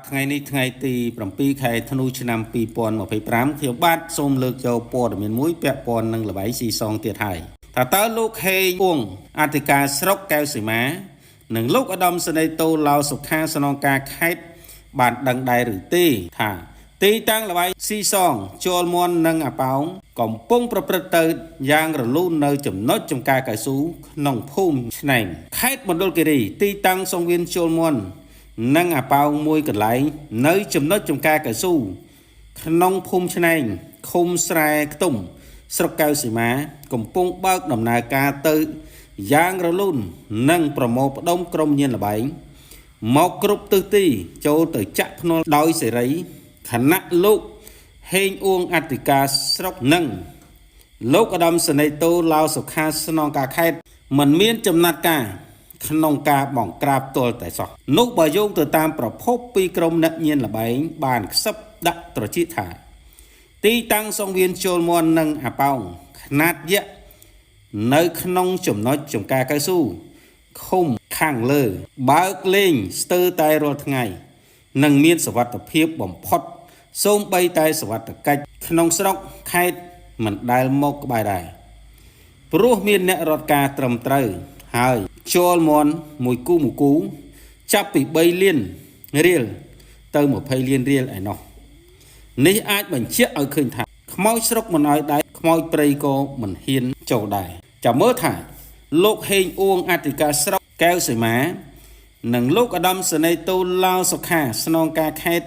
ថ្ងៃនេះថ្ងៃទី7ខែធ្នូឆ្នាំ2025ខ្ញុំបាទសូមលើកយកព័ត៌មានមួយពាក់ព័ន្ធនឹងល្បែងស៊ីសងទៀតហើយថាតើលោកហេងអ៊ុងអធិការស្រុកកែវសីមានិងលោកឧត្តមសេនីយ៍តូឡាវសុខាស្នងការខេត្តបានដឹងដែរឬទេថាទីតាំងល្បែងស៊ីសងជលមន់និងអាប៉ោងកំពុងប្រព្រឹត្តទៅយ៉ាងរលូននៅចំណុចចំការកៅស៊ូក្នុងភូមិឆ្នែងខេត្តមណ្ឌលគិរីទីតាំងសង្វៀនជលមន់និងអាប៉ោងមួយកន្លែងនៅចំណុចចំការកៅស៊ូក្នុងភូមិឆ្នែងឃុំស្រែខ្ទុំស្រុកកៅសីមាកំពុងបើកដំណើរការទៅយ៉ាងរលូននិងប្រមូលផ្ដុំក្រុមញៀនល្បែងមកគ្រប់ទិសទីចូលទៅចាក់ភ្នាល់ដោយសេរីខណៈលោកហេងអ៊ួងអធិការស្រុកនិងលោកឧត្តមសេនីយ៍តូឡាវសុខាស្នងការខេត្តមិនមានចំណាត់ការក្នុងការបង្ក្រាបទល់តែសោះនោះបើយោងទៅតាមប្រភពពីក្រមអ្នកញៀនល្បែងបានខ្សឹបដាក់ត្រចៀកថាទីតាំងសង្វៀនជលមន់និងអាប៉ោងខ្នាតយក្សនៅក្នុងចំណុចចំការកៅស៊ូឃុំខាងលើបើកលេងស្ទើរតែរាល់ថ្ងៃនិងមានសុវត្ថិភាពបំផុតសូម្បីតែសុវត្ថិកិច្ចក្នុងស្រុកខេត្តមិនដែលមកក្បែរដែរព្រោះមានអ្នករត់ការត្រឹមត្រូវហើយជលមន់មួយគូចាប់ពី3លានរៀលទៅ20លានរៀលឯណោះនេះអាចបញ្ជាក់ឲ្យឃើញថាខ្មោចស្រុកមិនឲ្យដែរខ្មោចព្រៃក៏មិនហ៊ានចូលដែរចាំមើលថាលោកហេងអ៊ួងអធិការស្រុកកែវសីមានិងលោកឧត្តមសេនីយ៍តូឡាវសុខាស្នងការខេត្ត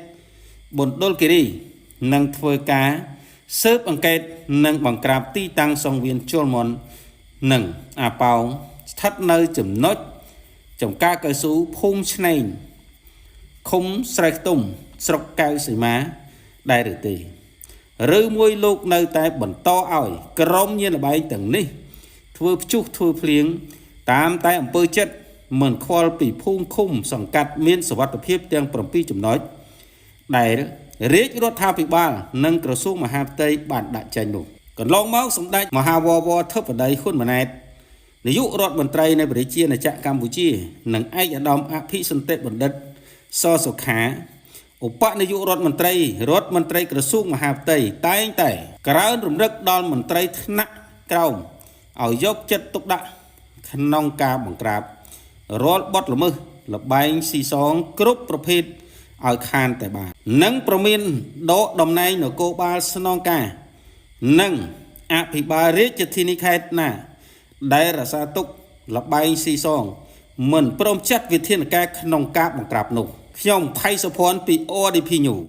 មណ្ឌលគិរីនឹងធ្វើការស៊ើបអង្កេតនិងបង្ក្រាបទីតាំងសង្វៀនជលមន់និងអាប៉ោងស្ថិតនៅចំណុចចំការកៅស៊ូភូមិឆ្នែងឃុំស្រែខ្ទុំស្រុកកែវសីមាដែរឬទេឬមួយលោកនៅតែបន្តឲ្យក្រុមញៀនល្បែងទាំងនេះធ្វើព្យុះធ្វើភ្លៀងតាមតែអំពើចិត្តមិនខ្វល់ពីភូមិឃុំសង្កាត់មានសុវត្ថិភាពទាំង7ចំណុចដែលរាជរដ្ឋាភិបាលនិងក្រសួងមហាផ្ទៃបានដាក់ចេញនោះកន្លងមកសម្ដេចមហាវរធិបតីហ៊ុនម៉ាណែតនាយករដ្ឋមន្ត្រីនៃប្រជាណាចក្រកម្ពុជានិងឯកឧត្តមអភិសន្តិបណ្ឌិតសសុខាឧបនាយករដ្ឋមន្ត្រីក្រសួងមហាផ្ទៃតែងតែក្រើនរំលឹកដល់មន្ត្រីថ្នាក់ក្រោមឲ្យយកចិត្តទុកដាក់ក្នុងការបង្ក្រាបរាល់បទល្មើសល្បែងស៊ីសងគ្រប់ប្រភេទឲ្យខានតែបាននិងប្រមានដកតំណែងនគរបាលស្នងការនិងអភិបាលរាជធានីខេត្តណាដែលរក្សាទុកល្បែងស៊ីសងមិនព្រមចាត់វិធានការក្នុងការបង្ក្រាបនោះខ្ញុំផៃសុភ័ណ្ឌពី ODP News